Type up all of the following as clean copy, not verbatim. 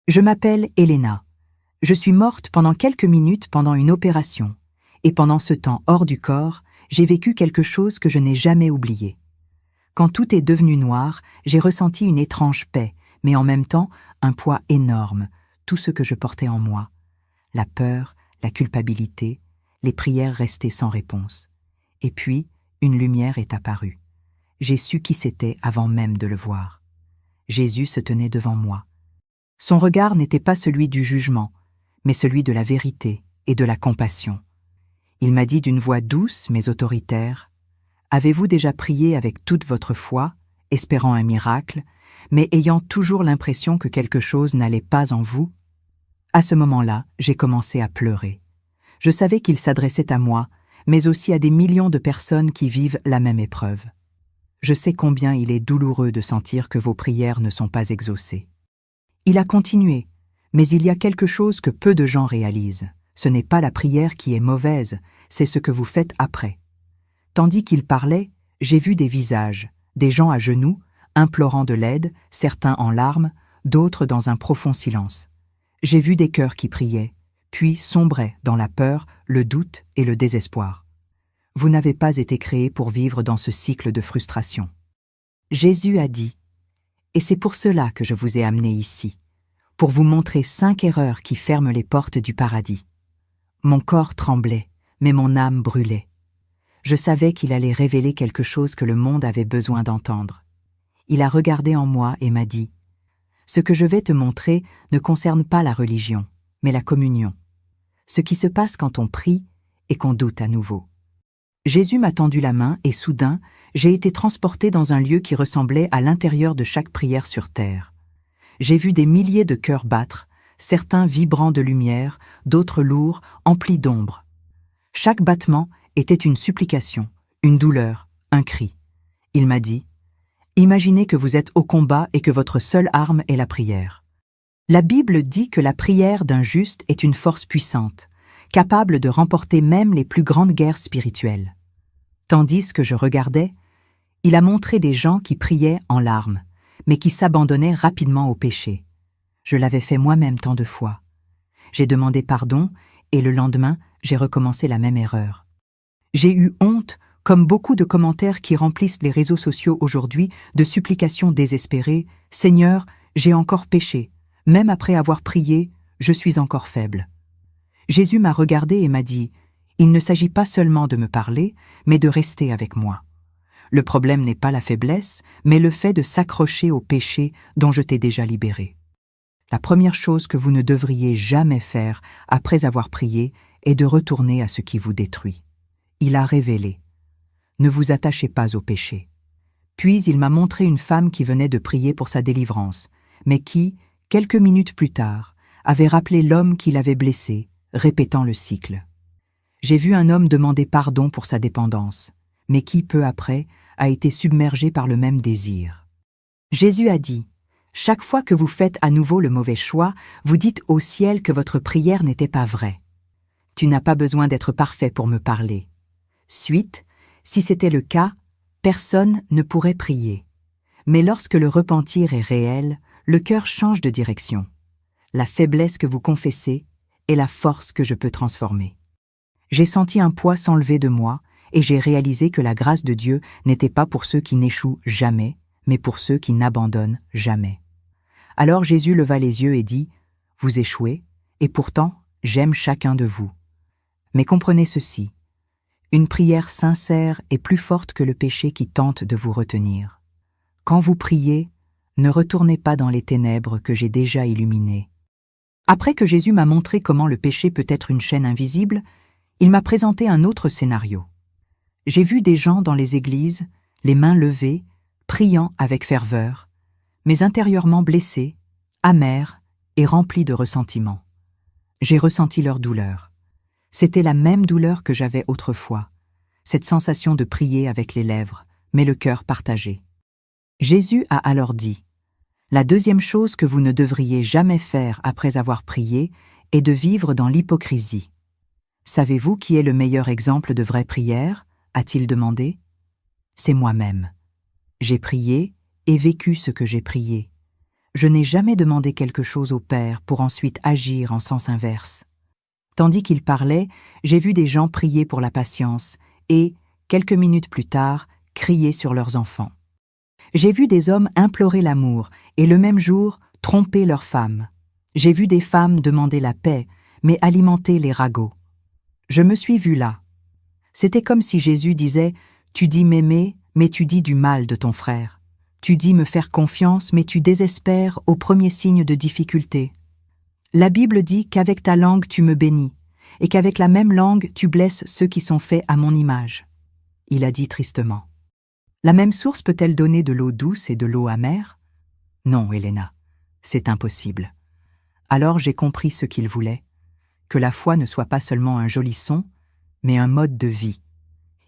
Je m'appelle Elena. Je suis morte pendant quelques minutes pendant une opération, et pendant ce temps hors du corps, j'ai vécu quelque chose que je n'ai jamais oublié. Quand tout est devenu noir, j'ai ressenti une étrange paix, mais en même temps un poids énorme, tout ce que je portais en moi. La peur, la culpabilité, les prières restées sans réponse. Et puis, une lumière est apparue. J'ai su qui c'était avant même de le voir. Jésus se tenait devant moi. Son regard n'était pas celui du jugement, mais celui de la vérité et de la compassion. Il m'a dit d'une voix douce mais autoritaire, « Avez-vous déjà prié avec toute votre foi, espérant un miracle, mais ayant toujours l'impression que quelque chose n'allait pas en vous ?» À ce moment-là, j'ai commencé à pleurer. Je savais qu'il s'adressait à moi, mais aussi à des millions de personnes qui vivent la même épreuve. Je sais combien il est douloureux de sentir que vos prières ne sont pas exaucées. Il a continué, mais il y a quelque chose que peu de gens réalisent. Ce n'est pas la prière qui est mauvaise, c'est ce que vous faites après. Tandis qu'il parlait, j'ai vu des visages, des gens à genoux, implorant de l'aide, certains en larmes, d'autres dans un profond silence. J'ai vu des cœurs qui priaient, puis sombraient dans la peur, le doute et le désespoir. Vous n'avez pas été créés pour vivre dans ce cycle de frustration. Jésus a dit, « Et c'est pour cela que je vous ai amené ici, pour vous montrer 5 erreurs qui ferment les portes du paradis. » Mon corps tremblait, mais mon âme brûlait. Je savais qu'il allait révéler quelque chose que le monde avait besoin d'entendre. Il a regardé en moi et m'a dit, « Ce que je vais te montrer ne concerne pas la religion, mais la communion. Ce qui se passe quand on prie et qu'on doute à nouveau. » Jésus m'a tendu la main et soudain, j'ai été transporté dans un lieu qui ressemblait à l'intérieur de chaque prière sur terre. J'ai vu des milliers de cœurs battre, certains vibrants de lumière, d'autres lourds, emplis d'ombre. Chaque battement était une supplication, une douleur, un cri. Il m'a dit, « Imaginez que vous êtes au combat et que votre seule arme est la prière. La Bible dit que la prière d'un juste est une force puissante, capable de remporter même les plus grandes guerres spirituelles. » Tandis que je regardais, il a montré des gens qui priaient en larmes, mais qui s'abandonnaient rapidement au péché. Je l'avais fait moi-même tant de fois. J'ai demandé pardon et le lendemain, j'ai recommencé la même erreur. J'ai eu honte, comme beaucoup de commentaires qui remplissent les réseaux sociaux aujourd'hui, de supplications désespérées. « Seigneur, j'ai encore péché. Même après avoir prié, je suis encore faible. » Jésus m'a regardé et m'a dit, « Il ne s'agit pas seulement de me parler, mais de rester avec moi. Le problème n'est pas la faiblesse, mais le fait de s'accrocher au péché dont je t'ai déjà libéré. La première chose que vous ne devriez jamais faire après avoir prié est de retourner à ce qui vous détruit. » Il a révélé, « Ne vous attachez pas au péché. » Puis il m'a montré une femme qui venait de prier pour sa délivrance, mais qui, quelques minutes plus tard, avait rappelé l'homme qui l'avait blessé, répétant le cycle. J'ai vu un homme demander pardon pour sa dépendance, mais qui, peu après, a été submergé par le même désir. Jésus a dit, « Chaque fois que vous faites à nouveau le mauvais choix, vous dites au ciel que votre prière n'était pas vraie. Tu n'as pas besoin d'être parfait pour me parler. Suite, si c'était le cas, personne ne pourrait prier. Mais lorsque le repentir est réel, le cœur change de direction. La faiblesse que vous confessez est la force que je peux transformer. » J'ai senti un poids s'enlever de moi et j'ai réalisé que la grâce de Dieu n'était pas pour ceux qui n'échouent jamais, mais pour ceux qui n'abandonnent jamais. Alors Jésus leva les yeux et dit, « Vous échouez, et pourtant j'aime chacun de vous. Mais comprenez ceci, une prière sincère est plus forte que le péché qui tente de vous retenir. Quand vous priez, ne retournez pas dans les ténèbres que j'ai déjà illuminées. » Après que Jésus m'a montré comment le péché peut être une chaîne invisible, il m'a présenté un autre scénario. J'ai vu des gens dans les églises, les mains levées, priant avec ferveur, mais intérieurement blessés, amers et remplis de ressentiment. J'ai ressenti leur douleur. C'était la même douleur que j'avais autrefois, cette sensation de prier avec les lèvres, mais le cœur partagé. Jésus a alors dit, « La deuxième chose que vous ne devriez jamais faire après avoir prié est de vivre dans l'hypocrisie. » Savez-vous qui est le meilleur exemple de vraie prière ? A-t-il demandé. C'est moi-même. J'ai prié et vécu ce que j'ai prié. Je n'ai jamais demandé quelque chose au Père pour ensuite agir en sens inverse. Tandis qu'il parlait, j'ai vu des gens prier pour la patience et, quelques minutes plus tard, crier sur leurs enfants. J'ai vu des hommes implorer l'amour et le même jour tromper leurs femmes. J'ai vu des femmes demander la paix, mais alimenter les ragots. Je me suis vu là. C'était comme si Jésus disait « Tu dis m'aimer, mais tu dis du mal de ton frère. Tu dis me faire confiance, mais tu désespères au premier signe de difficulté. La Bible dit qu'avec ta langue tu me bénis, et qu'avec la même langue tu blesses ceux qui sont faits à mon image. » Il a dit tristement. La même source peut-elle donner de l'eau douce et de l'eau amère? Non, Helena, c'est impossible. Alors j'ai compris ce qu'il voulait, que la foi ne soit pas seulement un joli son, mais un mode de vie.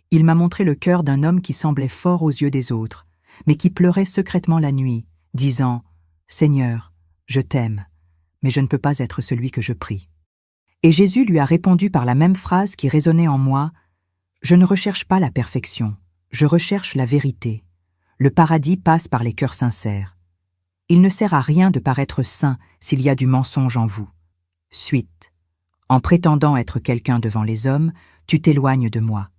Il m'a montré le cœur d'un homme qui semblait fort aux yeux des autres, mais qui pleurait secrètement la nuit, disant « Seigneur, je t'aime, mais je ne peux pas être celui que je prie. » Et Jésus lui a répondu par la même phrase qui résonnait en moi « Je ne recherche pas la perfection, je recherche la vérité. Le paradis passe par les cœurs sincères. Il ne sert à rien de paraître saint s'il y a du mensonge en vous. Suite. En prétendant être quelqu'un devant les hommes, tu t'éloignes de moi.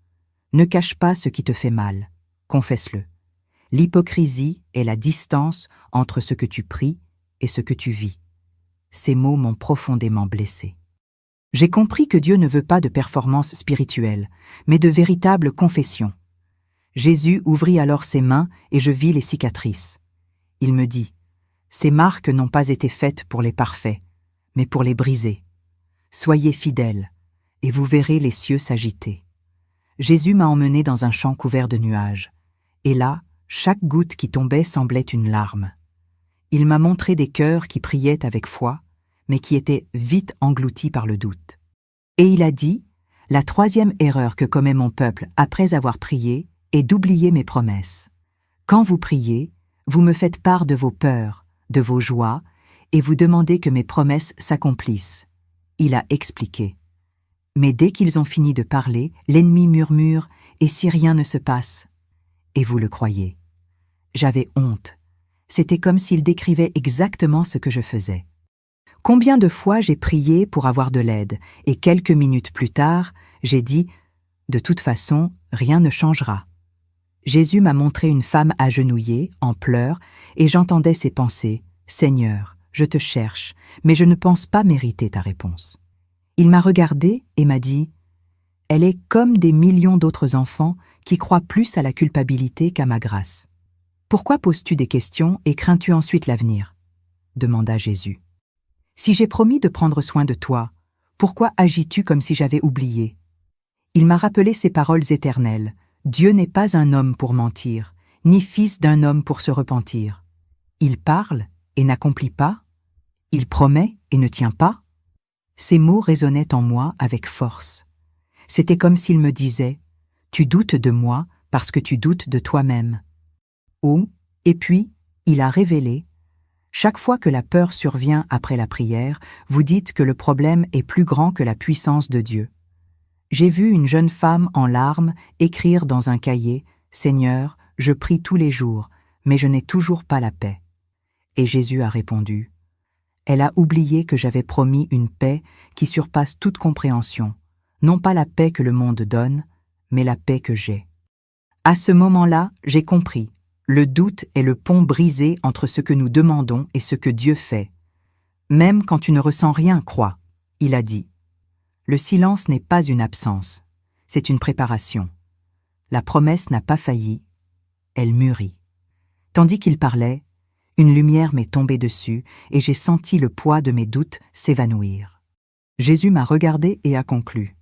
Ne cache pas ce qui te fait mal, confesse-le. L'hypocrisie est la distance entre ce que tu pries et ce que tu vis. » Ces mots m'ont profondément blessé. J'ai compris que Dieu ne veut pas de performance spirituelle, mais de véritable confession. Jésus ouvrit alors ses mains et je vis les cicatrices. Il me dit « Ces marques n'ont pas été faites pour les parfaits, mais pour les brisés. Soyez fidèles, et vous verrez les cieux s'agiter. » Jésus m'a emmené dans un champ couvert de nuages, et là, chaque goutte qui tombait semblait une larme. Il m'a montré des cœurs qui priaient avec foi, mais qui étaient vite engloutis par le doute. Et il a dit, la troisième erreur que commet mon peuple après avoir prié est d'oublier mes promesses. Quand vous priez, vous me faites part de vos peurs, de vos joies, et vous demandez que mes promesses s'accomplissent. Il a expliqué. Mais dès qu'ils ont fini de parler, l'ennemi murmure « Et si rien ne se passe ?» Et vous le croyez. J'avais honte. C'était comme s'il décrivait exactement ce que je faisais. Combien de fois j'ai prié pour avoir de l'aide, et quelques minutes plus tard, j'ai dit « De toute façon, rien ne changera. » Jésus m'a montré une femme agenouillée, en pleurs, et j'entendais ses pensées « Seigneur, je te cherche, mais je ne pense pas mériter ta réponse. » Il m'a regardé et m'a dit « Elle est comme des millions d'autres enfants qui croient plus à la culpabilité qu'à ma grâce. Pourquoi poses-tu des questions et crains-tu ensuite l'avenir ?» demanda Jésus. « Si j'ai promis de prendre soin de toi, pourquoi agis-tu comme si j'avais oublié ?» Il m'a rappelé ces paroles éternelles. Dieu n'est pas un homme pour mentir, ni fils d'un homme pour se repentir. Il parle et n'accomplit pas. Il promet et ne tient pas. Ces mots résonnaient en moi avec force. C'était comme s'il me disait « Tu doutes de moi parce que tu doutes de toi-même. » Oh, et puis, il a révélé « Chaque fois que la peur survient après la prière, vous dites que le problème est plus grand que la puissance de Dieu. » J'ai vu une jeune femme en larmes écrire dans un cahier « Seigneur, je prie tous les jours, mais je n'ai toujours pas la paix. » Et Jésus a répondu « Elle a oublié que j'avais promis une paix qui surpasse toute compréhension, non pas la paix que le monde donne, mais la paix que j'ai. » À ce moment-là, j'ai compris. Le doute est le pont brisé entre ce que nous demandons et ce que Dieu fait. Même quand tu ne ressens rien, crois, il a dit. Le silence n'est pas une absence, c'est une préparation. La promesse n'a pas failli, elle mûrit. Tandis qu'il parlait, une lumière m'est tombée dessus et j'ai senti le poids de mes doutes s'évanouir. Jésus m'a regardé et a conclu.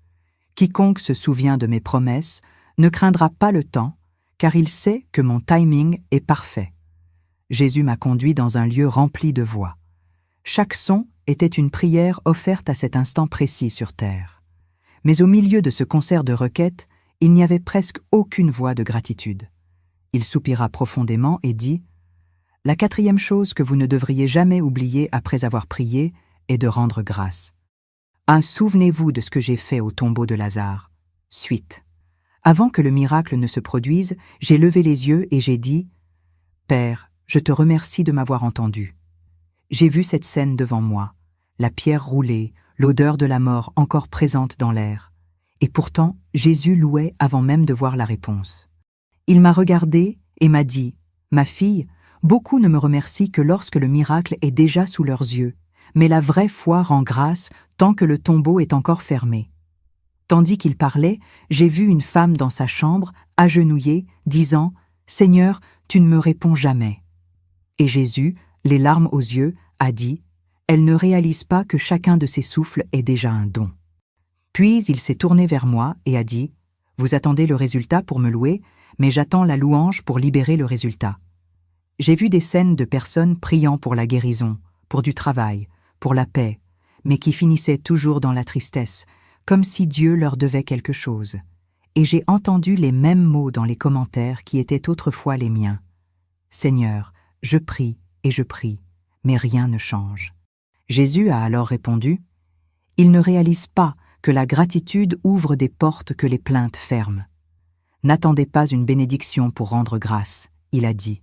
Quiconque se souvient de mes promesses ne craindra pas le temps, car il sait que mon timing est parfait. Jésus m'a conduit dans un lieu rempli de voix. Chaque son était une prière offerte à cet instant précis sur terre. Mais au milieu de ce concert de requêtes, il n'y avait presque aucune voix de gratitude. Il soupira profondément et dit « La quatrième chose que vous ne devriez jamais oublier après avoir prié est de rendre grâce. Souvenez-vous de ce que j'ai fait au tombeau de Lazare. Suite. Avant que le miracle ne se produise, j'ai levé les yeux et j'ai dit « Père, je te remercie de m'avoir entendu. J'ai vu cette scène devant moi, la pierre roulée, l'odeur de la mort encore présente dans l'air. Et pourtant, Jésus louait avant même de voir la réponse. Il m'a regardé et m'a dit « Ma fille, beaucoup ne me remercient que lorsque le miracle est déjà sous leurs yeux, mais la vraie foi rend grâce tant que le tombeau est encore fermé. » Tandis qu'il parlait, j'ai vu une femme dans sa chambre, agenouillée, disant « Seigneur, tu ne me réponds jamais. » Et Jésus, les larmes aux yeux, a dit « Elle ne réalise pas que chacun de ses souffles est déjà un don. » Puis il s'est tourné vers moi et a dit « Vous attendez le résultat pour me louer, mais j'attends la louange pour libérer le résultat. » J'ai vu des scènes de personnes priant pour la guérison, pour du travail, pour la paix, mais qui finissaient toujours dans la tristesse, comme si Dieu leur devait quelque chose. Et j'ai entendu les mêmes mots dans les commentaires qui étaient autrefois les miens. « Seigneur, je prie et je prie, mais rien ne change. » Jésus a alors répondu « Ils ne réalisent pas que la gratitude ouvre des portes que les plaintes ferment. N'attendez pas une bénédiction pour rendre grâce, il a dit.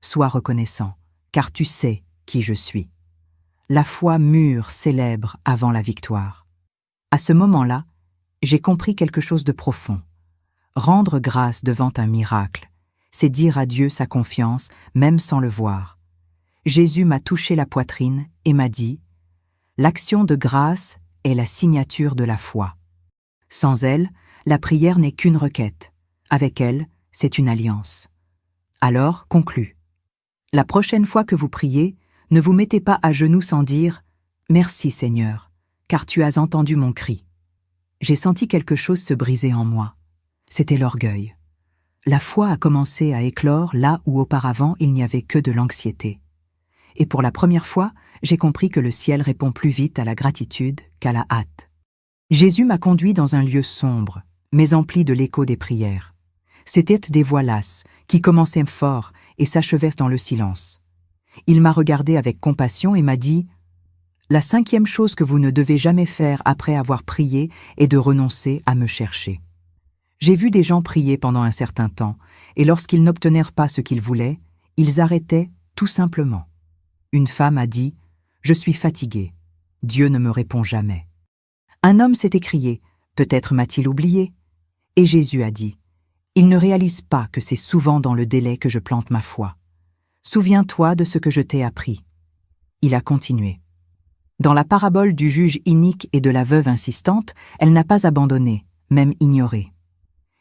Sois reconnaissant, car tu sais qui je suis. La foi mûre célèbre avant la victoire. » À ce moment-là, j'ai compris quelque chose de profond. Rendre grâce devant un miracle, c'est dire à Dieu sa confiance, même sans le voir. Jésus m'a touché la poitrine et m'a dit « L'action de grâce est la signature de la foi. Sans elle, la prière n'est qu'une requête. Avec elle, c'est une alliance. Alors, conclus. La prochaine fois que vous priez, ne vous mettez pas à genoux sans dire « Merci Seigneur, car tu as entendu mon cri. » J'ai senti quelque chose se briser en moi. C'était l'orgueil. La foi a commencé à éclore là où auparavant il n'y avait que de l'anxiété. Et pour la première fois, j'ai compris que le ciel répond plus vite à la gratitude qu'à la hâte. Jésus m'a conduit dans un lieu sombre, mais empli de l'écho des prières. C'étaient des voix lasses, qui commençaient fort et s'achevaient dans le silence. Il m'a regardé avec compassion et m'a dit « La 5e chose que vous ne devez jamais faire après avoir prié est de renoncer à me chercher. » J'ai vu des gens prier pendant un certain temps, et lorsqu'ils n'obtenèrent pas ce qu'ils voulaient, ils arrêtaient tout simplement. Une femme a dit « Je suis fatiguée. Dieu ne me répond jamais. » Un homme s'est écrié « Peut-être m'a-t-il oublié ?» Et Jésus a dit « Il ne réalise pas que c'est souvent dans le délai que je plante ma foi. Souviens-toi de ce que je t'ai appris. » Il a continué. Dans la parabole du juge inique et de la veuve insistante, elle n'a pas abandonné, même ignoré.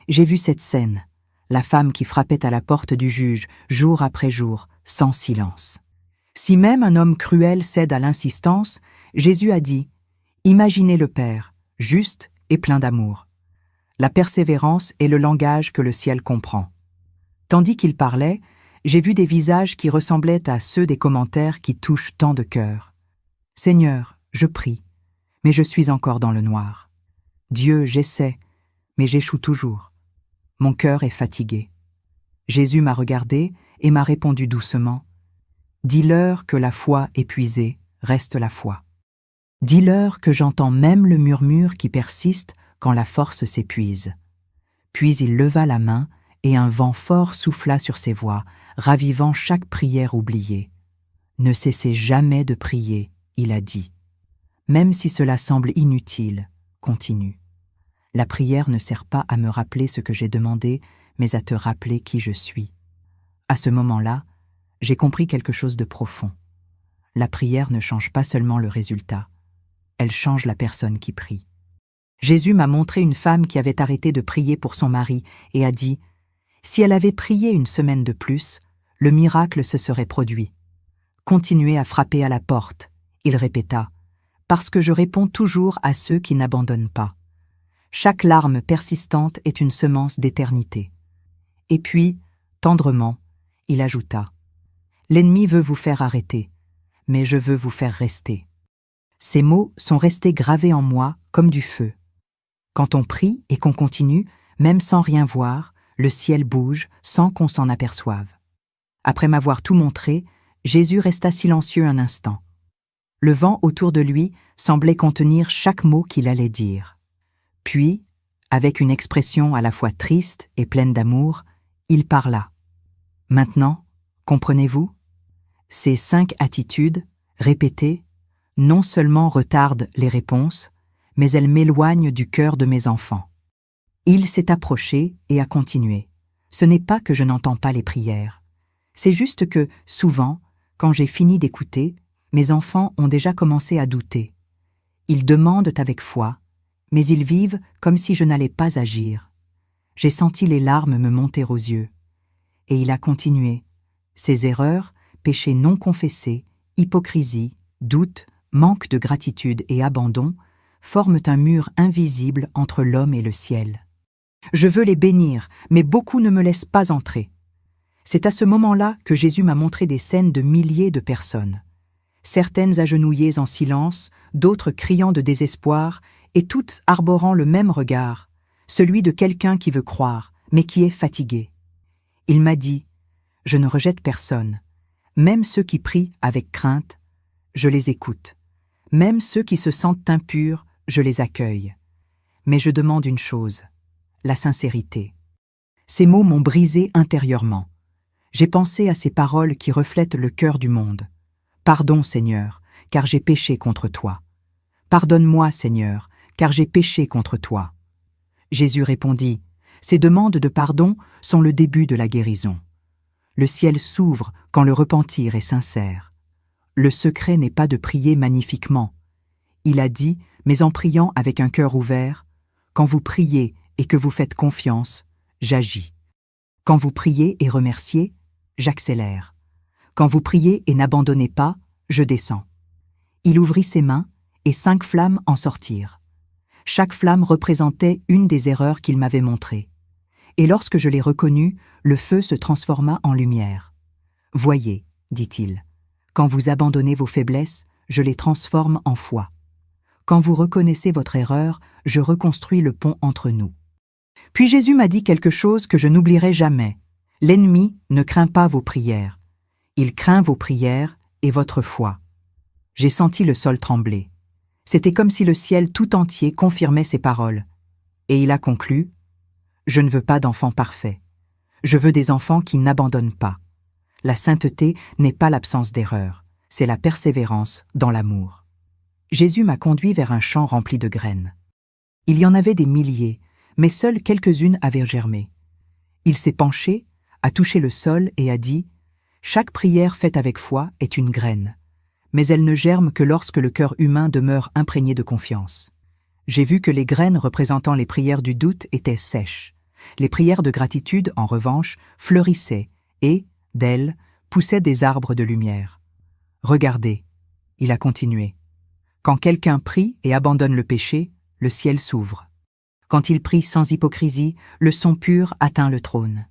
J'ai vu cette scène, la femme qui frappait à la porte du juge, jour après jour, sans silence. Si même un homme cruel cède à l'insistance, Jésus a dit « Imaginez le Père, juste et plein d'amour. » La persévérance est le langage que le ciel comprend. Tandis qu'il parlait, j'ai vu des visages qui ressemblaient à ceux des commentaires qui touchent tant de cœurs. « Seigneur, je prie, mais je suis encore dans le noir. Dieu, j'essaie, mais j'échoue toujours. Mon cœur est fatigué. » Jésus m'a regardé et m'a répondu doucement « Dis-leur que la foi épuisée reste la foi. Dis-leur que j'entends même le murmure qui persiste quand la force s'épuise. » Puis il leva la main et un vent fort souffla sur ses voix, ravivant chaque prière oubliée. « Ne cessez jamais de prier, » il a dit. « Même si cela semble inutile, continue. La prière ne sert pas à me rappeler ce que j'ai demandé, mais à te rappeler qui je suis. » À ce moment-là, j'ai compris quelque chose de profond. La prière ne change pas seulement le résultat, elle change la personne qui prie. Jésus m'a montré une femme qui avait arrêté de prier pour son mari et a dit « Si elle avait prié une semaine de plus, le miracle se serait produit. Continuez à frapper à la porte, » il répéta, « parce que je réponds toujours à ceux qui n'abandonnent pas. Chaque larme persistante est une semence d'éternité. » Et puis, tendrement, il ajouta « L'ennemi veut vous faire arrêter, mais je veux vous faire rester. » Ces mots sont restés gravés en moi comme du feu. Quand on prie et qu'on continue, même sans rien voir, le ciel bouge sans qu'on s'en aperçoive. Après m'avoir tout montré, Jésus resta silencieux un instant. Le vent autour de lui semblait contenir chaque mot qu'il allait dire. Puis, avec une expression à la fois triste et pleine d'amour, il parla. « Maintenant, comprenez-vous ? Ces 5 attitudes, répétées, non seulement retardent les réponses, mais elles m'éloignent du cœur de mes enfants. Il s'est approché et a continué. Ce n'est pas que je n'entends pas les prières. C'est juste que, souvent, quand j'ai fini d'écouter, mes enfants ont déjà commencé à douter. Ils demandent avec foi, mais ils vivent comme si je n'allais pas agir. J'ai senti les larmes me monter aux yeux. Et il a continué. Ces erreurs, péchés non confessés, hypocrisie, doute, manque de gratitude et abandon forment un mur invisible entre l'homme et le ciel. Je veux les bénir, mais beaucoup ne me laissent pas entrer. C'est à ce moment-là que Jésus m'a montré des scènes de milliers de personnes. Certaines agenouillées en silence, d'autres criant de désespoir, et toutes arborant le même regard, celui de quelqu'un qui veut croire, mais qui est fatigué. Il m'a dit, « Je ne rejette personne. Même ceux qui prient avec crainte, je les écoute. Même ceux qui se sentent impurs, je les accueille. Mais je demande une chose, la sincérité. » Ces mots m'ont brisé intérieurement. J'ai pensé à ces paroles qui reflètent le cœur du monde. « Pardon, Seigneur, car j'ai péché contre toi. Pardonne-moi, Seigneur, car j'ai péché contre toi. » Jésus répondit, « Ces demandes de pardon sont le début de la guérison. Le ciel s'ouvre quand le repentir est sincère. Le secret n'est pas de prier magnifiquement. Il a dit, mais en priant avec un cœur ouvert, « Quand vous priez et que vous faites confiance, j'agis. Quand vous priez et remerciez, j'accélère. Quand vous priez et n'abandonnez pas, je descends. » Il ouvrit ses mains et 5 flammes en sortirent. Chaque flamme représentait une des erreurs qu'il m'avait montrées. Et lorsque je l'ai reconnue, le feu se transforma en lumière. « Voyez, dit-il, quand vous abandonnez vos faiblesses, je les transforme en foi. Quand vous reconnaissez votre erreur, je reconstruis le pont entre nous. » Puis Jésus m'a dit quelque chose que je n'oublierai jamais. « L'ennemi ne craint pas vos prières. Il craint vos prières et votre foi. » J'ai senti le sol trembler. C'était comme si le ciel tout entier confirmait ces paroles. Et il a conclu, « Je ne veux pas d'enfants parfaits. Je veux des enfants qui n'abandonnent pas. La sainteté n'est pas l'absence d'erreur, c'est la persévérance dans l'amour. » Jésus m'a conduit vers un champ rempli de graines. Il y en avait des milliers, mais seules quelques-unes avaient germé. Il s'est penché, a touché le sol et a dit, « Chaque prière faite avec foi est une graine, mais elle ne germe que lorsque le cœur humain demeure imprégné de confiance. » J'ai vu que les graines représentant les prières du doute étaient sèches. Les prières de gratitude, en revanche, fleurissaient et, d'elles, poussaient des arbres de lumière. « Regardez, » il a continué. « Quand quelqu'un prie et abandonne le péché, le ciel s'ouvre. Quand il prie sans hypocrisie, le son pur atteint le trône.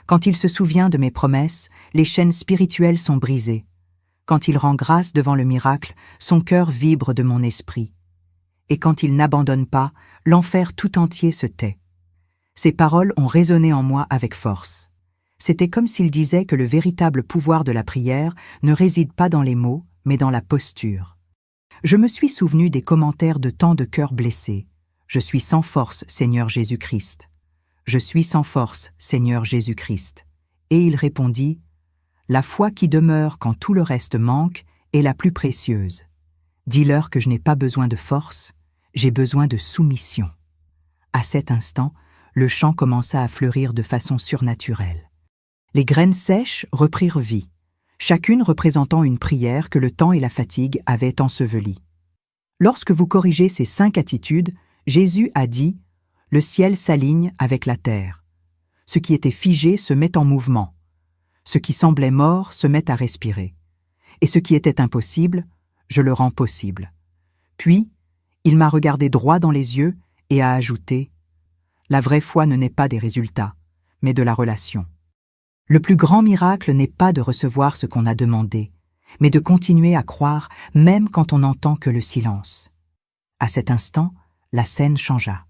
Quand il se souvient de mes promesses, les chaînes spirituelles sont brisées. Quand il rend grâce devant le miracle, son cœur vibre de mon esprit. Et quand il n'abandonne pas, l'enfer tout entier se tait. » Ces paroles ont résonné en moi avec force. C'était comme s'il disait que le véritable pouvoir de la prière ne réside pas dans les mots, mais dans la posture. Je me suis souvenu des commentaires de tant de cœurs blessés. « Je suis sans force, Seigneur Jésus-Christ. Je suis sans force, Seigneur Jésus-Christ. » Et il répondit, « La foi qui demeure quand tout le reste manque est la plus précieuse. Dis-leur que je n'ai pas besoin de force, j'ai besoin de soumission. » À cet instant, le champ commença à fleurir de façon surnaturelle. Les graines sèches reprirent vie, chacune représentant une prière que le temps et la fatigue avaient ensevelie. Lorsque vous corrigez ces 5 attitudes, Jésus a dit « Le ciel s'aligne avec la terre. Ce qui était figé se met en mouvement. Ce qui semblait mort se met à respirer. Et ce qui était impossible, je le rends possible. » Puis, il m'a regardé droit dans les yeux et a ajouté « La vraie foi ne naît pas des résultats, mais de la relation. Le plus grand miracle n'est pas de recevoir ce qu'on a demandé, mais de continuer à croire même quand on n'entend que le silence. » À cet instant, la scène changea.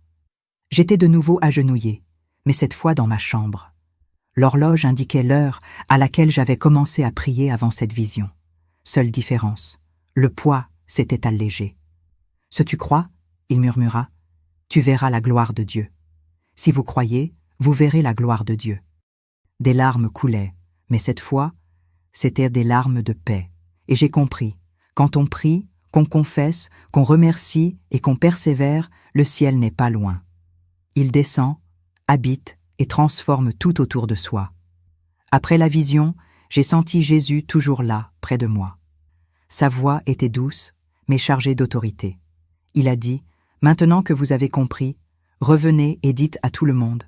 J'étais de nouveau agenouillé, mais cette fois dans ma chambre. L'horloge indiquait l'heure à laquelle j'avais commencé à prier avant cette vision. Seule différence, le poids s'était allégé. « Ce tu crois ?» il murmura. « Tu verras la gloire de Dieu. Si vous croyez, vous verrez la gloire de Dieu. » Des larmes coulaient, mais cette fois, c'étaient des larmes de paix. Et j'ai compris, Quand on prie, qu'on confesse, qu'on remercie et qu'on persévère, le ciel n'est pas loin. Il descend, habite et transforme tout autour de soi. Après la vision, j'ai senti Jésus toujours là, près de moi. Sa voix était douce, mais chargée d'autorité. Il a dit, « Maintenant que vous avez compris, revenez et dites à tout le monde.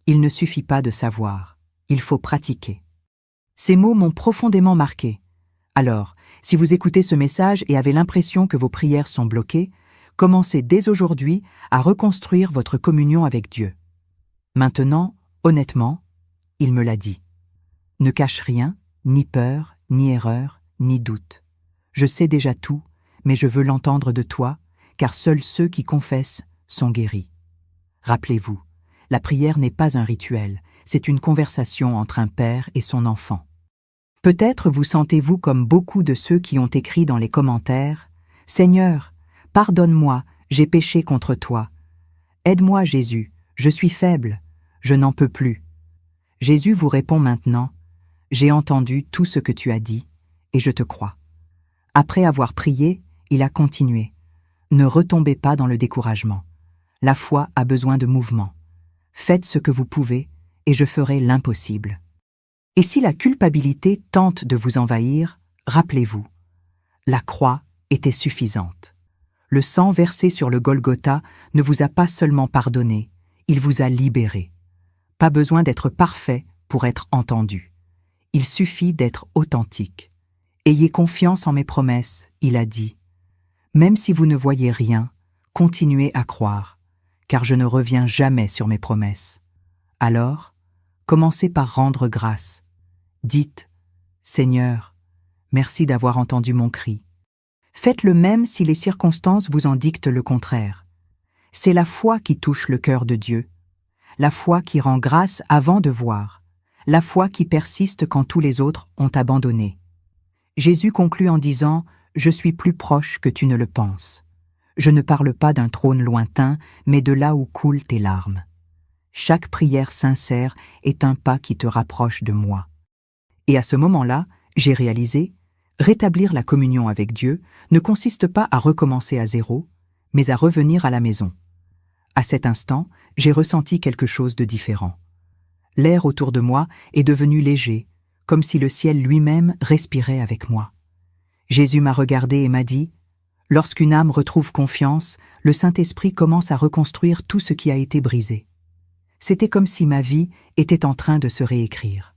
Il ne suffit pas de savoir, il faut pratiquer. » Ces mots m'ont profondément marqué. Alors, si vous écoutez ce message et avez l'impression que vos prières sont bloquées, commencez dès aujourd'hui à reconstruire votre communion avec Dieu. Maintenant, honnêtement, il me l'a dit. Ne cache rien, ni peur, ni erreur, ni doute. Je sais déjà tout, mais je veux l'entendre de toi, car seuls ceux qui confessent sont guéris. Rappelez-vous, la prière n'est pas un rituel, c'est une conversation entre un père et son enfant. Peut-être vous sentez-vous comme beaucoup de ceux qui ont écrit dans les commentaires « Seigneur, pardonne-moi, j'ai péché contre toi. Aide-moi, Jésus, je suis faible, je n'en peux plus. » Jésus vous répond maintenant « J'ai entendu tout ce que tu as dit, et je te crois. » Après avoir prié, il a continué « Ne retombez pas dans le découragement. La foi a besoin de mouvement. Faites ce que vous pouvez, et je ferai l'impossible. » Et si la culpabilité tente de vous envahir, rappelez-vous, la croix était suffisante. Le sang versé sur le Golgotha ne vous a pas seulement pardonné, il vous a libéré. Pas besoin d'être parfait pour être entendu. Il suffit d'être authentique. Ayez confiance en mes promesses, il a dit. Même si vous ne voyez rien, continuez à croire, car je ne reviens jamais sur mes promesses. Alors, commencez par rendre grâce. Dites, Seigneur, merci d'avoir entendu mon cri. Faites le même si les circonstances vous en dictent le contraire. C'est la foi qui touche le cœur de Dieu, la foi qui rend grâce avant de voir, la foi qui persiste quand tous les autres ont abandonné. Jésus conclut en disant « Je suis plus proche que tu ne le penses. Je ne parle pas d'un trône lointain, mais de là où coulent tes larmes. Chaque prière sincère est un pas qui te rapproche de moi. » Et à ce moment-là, j'ai réalisé, rétablir la communion avec Dieu ne consiste pas à recommencer à zéro, mais à revenir à la maison. À cet instant, j'ai ressenti quelque chose de différent. L'air autour de moi est devenu léger, comme si le ciel lui-même respirait avec moi. Jésus m'a regardé et m'a dit, « Lorsqu'une âme retrouve confiance, le Saint-Esprit commence à reconstruire tout ce qui a été brisé. » C'était comme si ma vie était en train de se réécrire.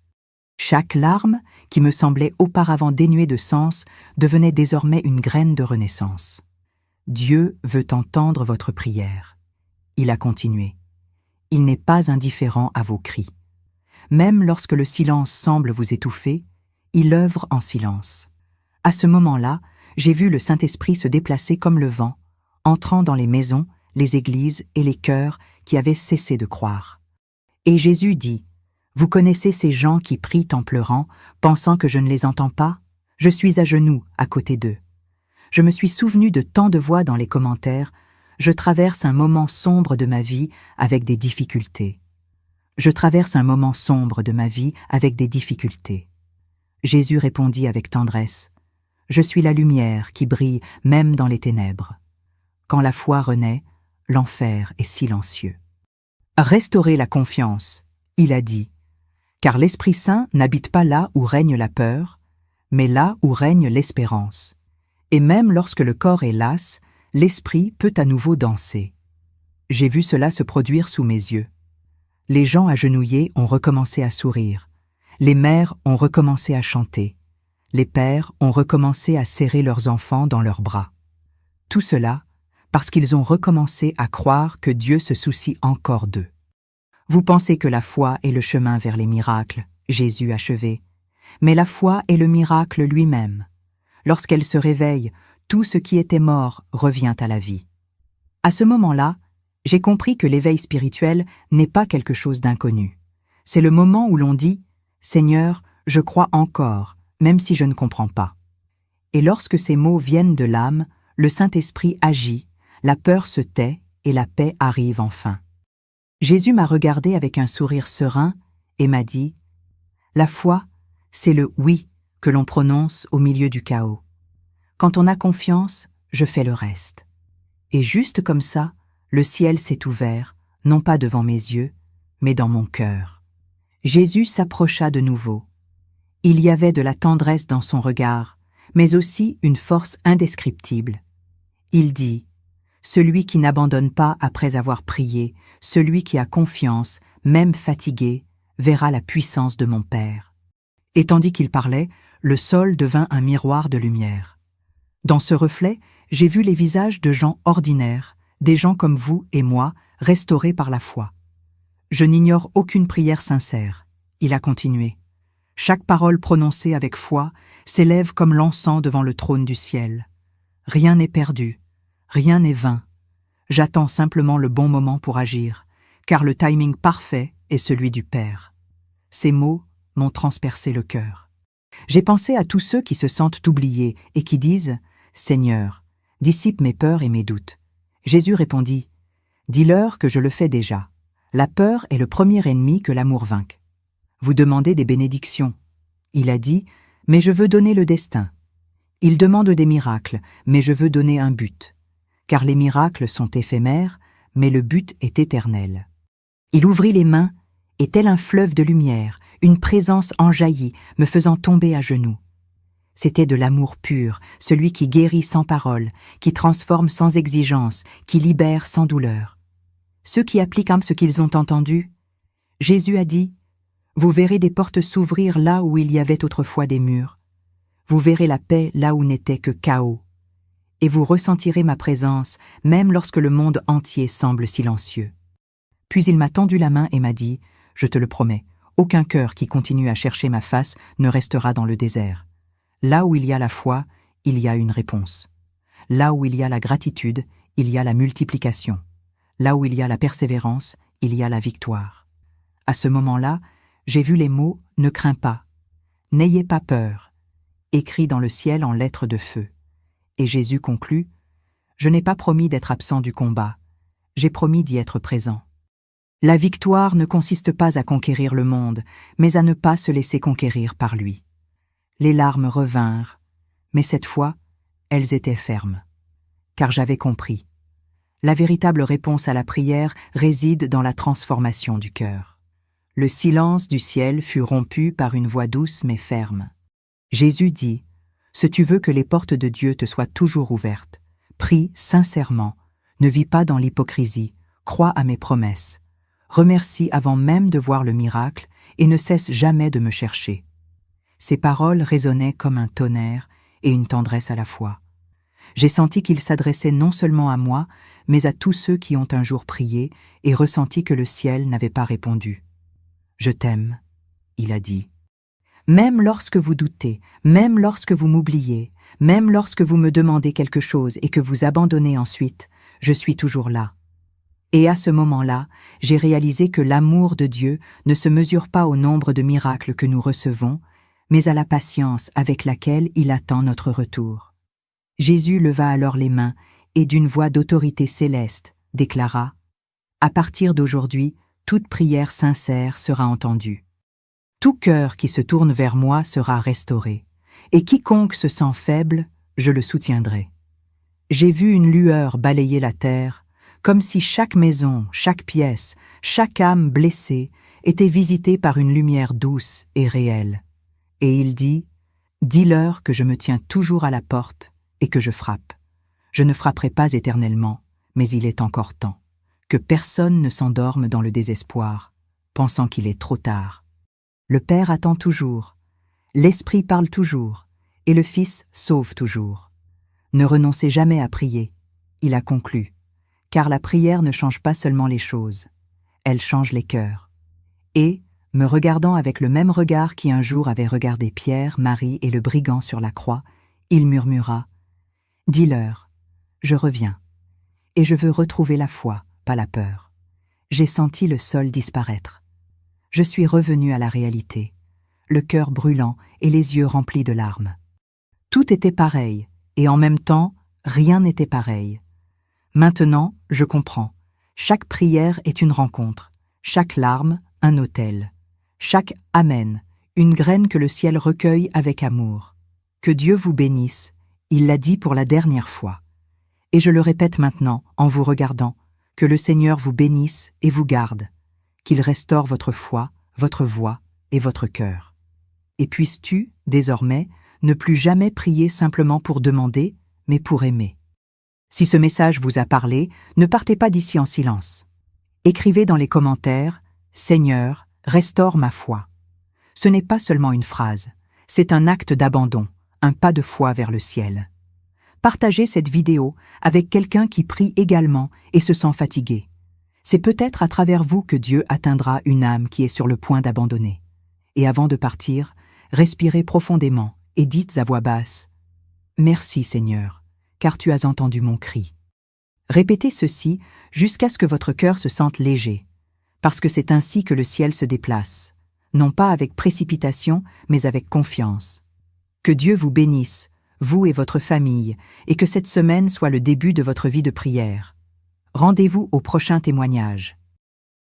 Chaque larme, qui me semblait auparavant dénuée de sens, devenait désormais une graine de renaissance. Dieu veut entendre votre prière. Il a continué. Il n'est pas indifférent à vos cris. Même lorsque le silence semble vous étouffer, il œuvre en silence. À ce moment-là, j'ai vu le Saint-Esprit se déplacer comme le vent, entrant dans les maisons, les églises et les cœurs qui avaient cessé de croire. Et Jésus dit, « Vous connaissez ces gens qui prient en pleurant, pensant que je ne les entends pas? Je suis à genoux à côté d'eux. » Je me suis souvenu de tant de voix dans les commentaires. Je traverse un moment sombre de ma vie avec des difficultés. Je traverse un moment sombre de ma vie avec des difficultés. Jésus répondit avec tendresse, « Je suis la lumière qui brille même dans les ténèbres. Quand la foi renaît, l'enfer est silencieux. » Restaurez la confiance, il a dit, car l'Esprit Saint n'habite pas là où règne la peur, mais là où règne l'espérance. Et même lorsque le corps est las, l'esprit peut à nouveau danser. J'ai vu cela se produire sous mes yeux. Les gens agenouillés ont recommencé à sourire. Les mères ont recommencé à chanter. Les pères ont recommencé à serrer leurs enfants dans leurs bras. Tout cela parce qu'ils ont recommencé à croire que Dieu se soucie encore d'eux. Vous pensez que la foi est le chemin vers les miracles, Jésus achevé. Mais la foi est le miracle lui-même. Lorsqu'elle se réveille, tout ce qui était mort revient à la vie. À ce moment-là, j'ai compris que l'éveil spirituel n'est pas quelque chose d'inconnu. C'est le moment où l'on dit « Seigneur, je crois encore, même si je ne comprends pas. » Et lorsque ces mots viennent de l'âme, le Saint-Esprit agit, la peur se tait et la paix arrive enfin. Jésus m'a regardé avec un sourire serein et m'a dit « La foi, c'est le « oui » que l'on prononce au milieu du chaos. Quand on a confiance, je fais le reste. Et juste comme ça, le ciel s'est ouvert, non pas devant mes yeux, mais dans mon cœur. Jésus s'approcha de nouveau. Il y avait de la tendresse dans son regard, mais aussi une force indescriptible. Il dit « Celui qui n'abandonne pas après avoir prié, celui qui a confiance, même fatigué, verra la puissance de mon Père. » Et tandis qu'il parlait, le sol devint un miroir de lumière. Dans ce reflet, j'ai vu les visages de gens ordinaires, des gens comme vous et moi, restaurés par la foi. Je n'ignore aucune prière sincère. Il a continué. Chaque parole prononcée avec foi s'élève comme l'encens devant le trône du ciel. Rien n'est perdu, rien n'est vain. J'attends simplement le bon moment pour agir, car le timing parfait est celui du Père. Ces mots m'ont transpercé le cœur. J'ai pensé à tous ceux qui se sentent oubliés et qui disent « Seigneur, dissipe mes peurs et mes doutes. » Jésus répondit « Dis-leur que je le fais déjà. La peur est le premier ennemi que l'amour vainque. Vous demandez des bénédictions. » Il a dit « Mais je veux donner le destin. » Il demande des miracles, mais je veux donner un but. Car les miracles sont éphémères, mais le but est éternel. Il ouvrit les mains, et tel un fleuve de lumière, une présence en jaillit, me faisant tomber à genoux. C'était de l'amour pur, celui qui guérit sans parole, qui transforme sans exigence, qui libère sans douleur. Ceux qui appliquent ce qu'ils ont entendu, Jésus a dit « Vous verrez des portes s'ouvrir là où il y avait autrefois des murs. Vous verrez la paix là où n'était que chaos. Et vous ressentirez ma présence, même lorsque le monde entier semble silencieux. » Puis il m'a tendu la main et m'a dit « Je te le promets, aucun cœur qui continue à chercher ma face ne restera dans le désert. Là où il y a la foi, il y a une réponse. Là où il y a la gratitude, il y a la multiplication. Là où il y a la persévérance, il y a la victoire. » À ce moment-là, j'ai vu les mots « Ne crains pas »,« N'ayez pas peur », écrits dans le ciel en lettres de feu. Et Jésus conclut « Je n'ai pas promis d'être absent du combat, j'ai promis d'y être présent. » La victoire ne consiste pas à conquérir le monde, mais à ne pas se laisser conquérir par lui. Les larmes revinrent, mais cette fois, elles étaient fermes. Car j'avais compris. La véritable réponse à la prière réside dans la transformation du cœur. Le silence du ciel fut rompu par une voix douce mais ferme. Jésus dit « Si tu veux que les portes de Dieu te soient toujours ouvertes, prie sincèrement, ne vis pas dans l'hypocrisie, crois à mes promesses. Remercie avant même de voir le miracle et ne cesse jamais de me chercher. » Ces paroles résonnaient comme un tonnerre et une tendresse à la fois. J'ai senti qu'il s'adressait non seulement à moi, mais à tous ceux qui ont un jour prié et ressenti que le ciel n'avait pas répondu. « Je t'aime », il a dit. Même lorsque vous doutez, même lorsque vous m'oubliez, même lorsque vous me demandez quelque chose et que vous abandonnez ensuite, je suis toujours là. Et à ce moment-là, j'ai réalisé que l'amour de Dieu ne se mesure pas au nombre de miracles que nous recevons, mais à la patience avec laquelle il attend notre retour. Jésus leva alors les mains et d'une voix d'autorité céleste déclara « À partir d'aujourd'hui, toute prière sincère sera entendue. Tout cœur qui se tourne vers moi sera restauré, et quiconque se sent faible, je le soutiendrai. » J'ai vu une lueur balayer la terre, comme si chaque maison, chaque pièce, chaque âme blessée était visitée par une lumière douce et réelle. Et il dit « Dis-leur que je me tiens toujours à la porte et que je frappe. Je ne frapperai pas éternellement, mais il est encore temps. Que personne ne s'endorme dans le désespoir, pensant qu'il est trop tard. Le Père attend toujours, l'Esprit parle toujours, et le Fils sauve toujours. Ne renoncez jamais à prier. » Il a conclu. Car la prière ne change pas seulement les choses, elle change les cœurs. Et, me regardant avec le même regard qui un jour avait regardé Pierre, Marie et le brigand sur la croix, il murmura « Dis-leur, je reviens, et je veux retrouver la foi, pas la peur. J'ai senti le sol disparaître. Je suis revenu à la réalité, le cœur brûlant et les yeux remplis de larmes. Tout était pareil, et en même temps, rien n'était pareil. Maintenant, je comprends. Chaque prière est une rencontre, chaque larme, un autel. Chaque Amen, une graine que le ciel recueille avec amour. Que Dieu vous bénisse Il l'a dit pour la dernière fois. Et je le répète maintenant, en vous regardant, que le Seigneur vous bénisse et vous garde, qu'il restaure votre foi, votre voix et votre cœur. Et puisses-tu, désormais, ne plus jamais prier simplement pour demander, mais pour aimer. Si ce message vous a parlé, ne partez pas d'ici en silence. Écrivez dans les commentaires « Seigneur, restaure ma foi ». Ce n'est pas seulement une phrase, c'est un acte d'abandon, un pas de foi vers le ciel. Partagez cette vidéo avec quelqu'un qui prie également et se sent fatigué. C'est peut-être à travers vous que Dieu atteindra une âme qui est sur le point d'abandonner. Et avant de partir, respirez profondément et dites à voix basse « Merci Seigneur, car tu as entendu mon cri ». Répétez ceci jusqu'à ce que votre cœur se sente léger, parce que c'est ainsi que le ciel se déplace, non pas avec précipitation, mais avec confiance. Que Dieu vous bénisse, vous et votre famille, et que cette semaine soit le début de votre vie de prière. Rendez-vous au prochain témoignage.